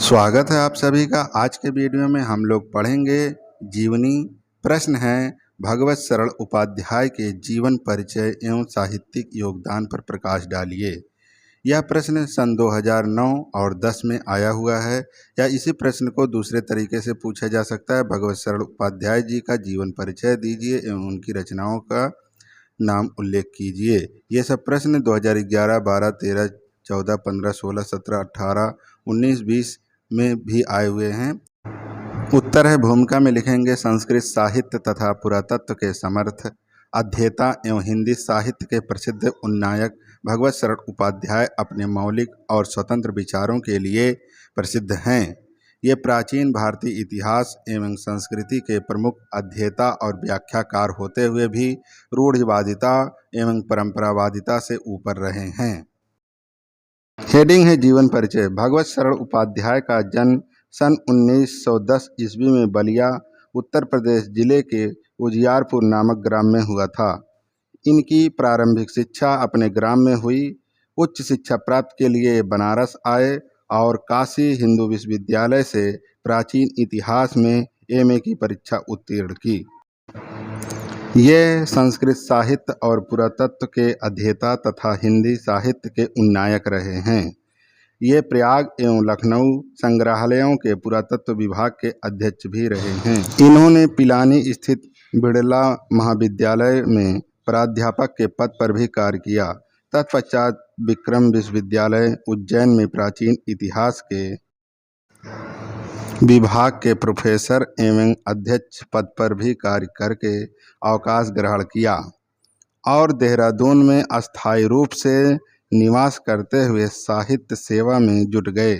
स्वागत है आप सभी का। आज के वीडियो में हम लोग पढ़ेंगे जीवनी। प्रश्न है भगवत शरण उपाध्याय के जीवन परिचय एवं साहित्यिक योगदान पर प्रकाश डालिए। यह प्रश्न सन 2009 और 10 में आया हुआ है। या इसी प्रश्न को दूसरे तरीके से पूछा जा सकता है, भगवत शरण उपाध्याय जी का जीवन परिचय दीजिए एवं उनकी रचनाओं का नाम उल्लेख कीजिए। ये सब प्रश्न 2011, 12, 13, 14, 15, 16, 17, 18, 19, 20 में भी आए हुए हैं। उत्तर है भूमिका में लिखेंगे संस्कृत साहित्य तथा पुरातत्व के समर्थ अध्येता एवं हिंदी साहित्य के प्रसिद्ध उन्नायक भगवत शरण उपाध्याय अपने मौलिक और स्वतंत्र विचारों के लिए प्रसिद्ध हैं। ये प्राचीन भारतीय इतिहास एवं संस्कृति के प्रमुख अध्येता और व्याख्याकार होते हुए भी रूढ़िवादिता एवं परंपरावादिता से ऊपर रहे हैं। हेडिंग है जीवन परिचय। भगवत शरण उपाध्याय का जन्म सन 1910 ईस्वी में बलिया, उत्तर प्रदेश जिले के उजियारपुर नामक ग्राम में हुआ था। इनकी प्रारंभिक शिक्षा अपने ग्राम में हुई। उच्च शिक्षा प्राप्त के लिए बनारस आए और काशी हिंदू विश्वविद्यालय से प्राचीन इतिहास में एमए की परीक्षा उत्तीर्ण की। ये संस्कृत साहित्य और पुरातत्व के अध्येता तथा हिंदी साहित्य के उन्नायक रहे हैं। ये प्रयाग एवं लखनऊ संग्रहालयों के पुरातत्व विभाग के अध्यक्ष भी रहे हैं। इन्होंने पिलानी स्थित बिड़ला महाविद्यालय में प्राध्यापक के पद पर भी कार्य किया। तत्पश्चात विक्रम विश्वविद्यालय उज्जैन में प्राचीन इतिहास के विभाग के प्रोफेसर एवं अध्यक्ष पद पर भी कार्य करके अवकाश ग्रहण किया और देहरादून में अस्थायी रूप से निवास करते हुए साहित्य सेवा में जुट गए।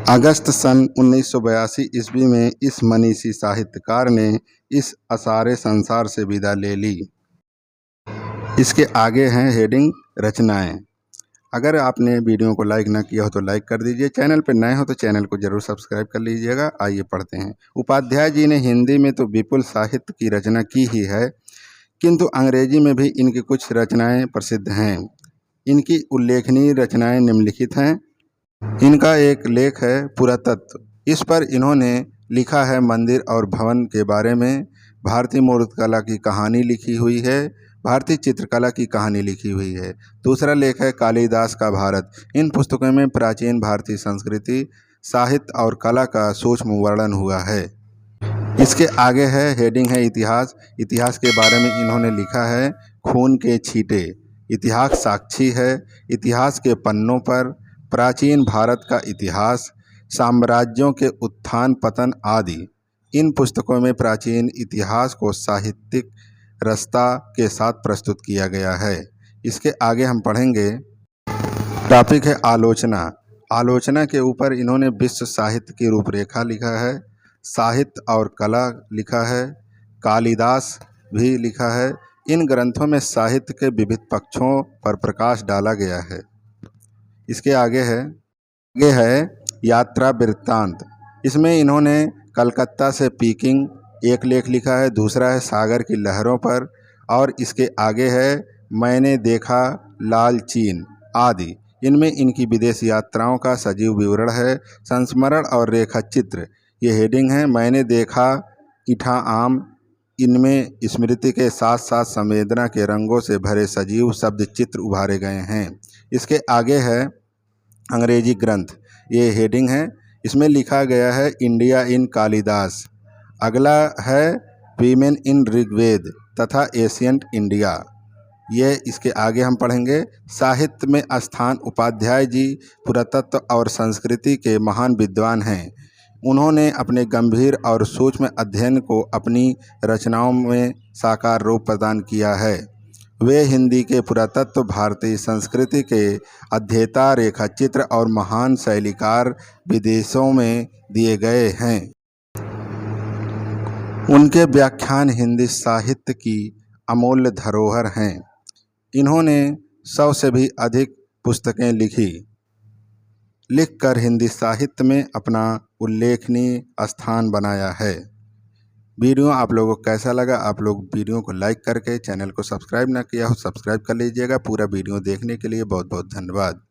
अगस्त सन 1982 ईस्वी में इस मनीषी साहित्यकार ने इस असारे संसार से विदा ले ली। इसके आगे हैं हेडिंग रचनाएं। अगर आपने वीडियो को लाइक ना किया हो तो लाइक कर दीजिए। चैनल पर नए हो तो चैनल को जरूर सब्सक्राइब कर लीजिएगा। आइए पढ़ते हैं। उपाध्याय जी ने हिंदी में तो विपुल साहित्य की रचना की ही है, किंतु अंग्रेजी में भी इनकी कुछ रचनाएं प्रसिद्ध हैं। इनकी उल्लेखनीय रचनाएं निम्नलिखित हैं। इनका एक लेख है पुरातत्व। इस पर इन्होंने लिखा है मंदिर और भवन के बारे में। भारतीय मूर्तिकला की कहानी लिखी हुई है। भारतीय चित्रकला की कहानी लिखी हुई है। दूसरा लेख है कालिदास का भारत। इन पुस्तकों में प्राचीन भारतीय संस्कृति, साहित्य और कला का सूक्ष्म वर्णन हुआ है। इसके आगे है हेडिंग है इतिहास। इतिहास के बारे में इन्होंने लिखा है खून के छींटे। इतिहास साक्षी है। इतिहास के पन्नों पर प्राचीन भारत का इतिहास, साम्राज्यों के उत्थान पतन आदि। इन पुस्तकों में प्राचीन इतिहास को साहित्यिक रसता के साथ प्रस्तुत किया गया है। इसके आगे हम पढ़ेंगे। टॉपिक है आलोचना। आलोचना के ऊपर इन्होंने विश्व साहित्य की रूपरेखा लिखा है, साहित्य और कला लिखा है, कालिदास भी लिखा है। इन ग्रंथों में साहित्य के विविध पक्षों पर प्रकाश डाला गया है। इसके आगे है यात्रा वृत्तांत। इसमें इन्होंने कलकत्ता से पीकिंग एक लेख लिखा है। दूसरा है सागर की लहरों पर, और इसके आगे है मैंने देखा लाल चीन आदि। इनमें इनकी विदेश यात्राओं का सजीव विवरण है। संस्मरण और रेखा चित्र, ये हेडिंग है। मैंने देखा ईठा आम। इनमें स्मृति के साथ साथ संवेदना के रंगों से भरे सजीव शब्द चित्र उभारे गए हैं। इसके आगे है अंग्रेजी ग्रंथ, ये हेडिंग है। इसमें लिखा गया है इंडिया इन कालिदास। अगला है वीमेन इन ऋग्वेद तथा एशियंट इंडिया। ये इसके आगे हम पढ़ेंगे। साहित्य में स्थान। उपाध्याय जी पुरातत्व और संस्कृति के महान विद्वान हैं। उन्होंने अपने गंभीर और सूक्ष्म अध्ययन को अपनी रचनाओं में साकार रूप प्रदान किया है। वे हिंदी के पुरातत्व, भारतीय संस्कृति के अध्येता, रेखाचित्र और महान शैलीकार विदेशों में दिए गए हैं। उनके व्याख्यान हिंदी साहित्य की अमूल्य धरोहर हैं। इन्होंने 100 से भी अधिक पुस्तकें लिखकर हिंदी साहित्य में अपना उल्लेखनीय स्थान बनाया है। वीडियो आप लोगों को कैसा लगा? आप लोग वीडियो को लाइक करके चैनल को सब्सक्राइब ना किया हो सब्सक्राइब कर लीजिएगा। पूरा वीडियो देखने के लिए बहुत बहुत धन्यवाद।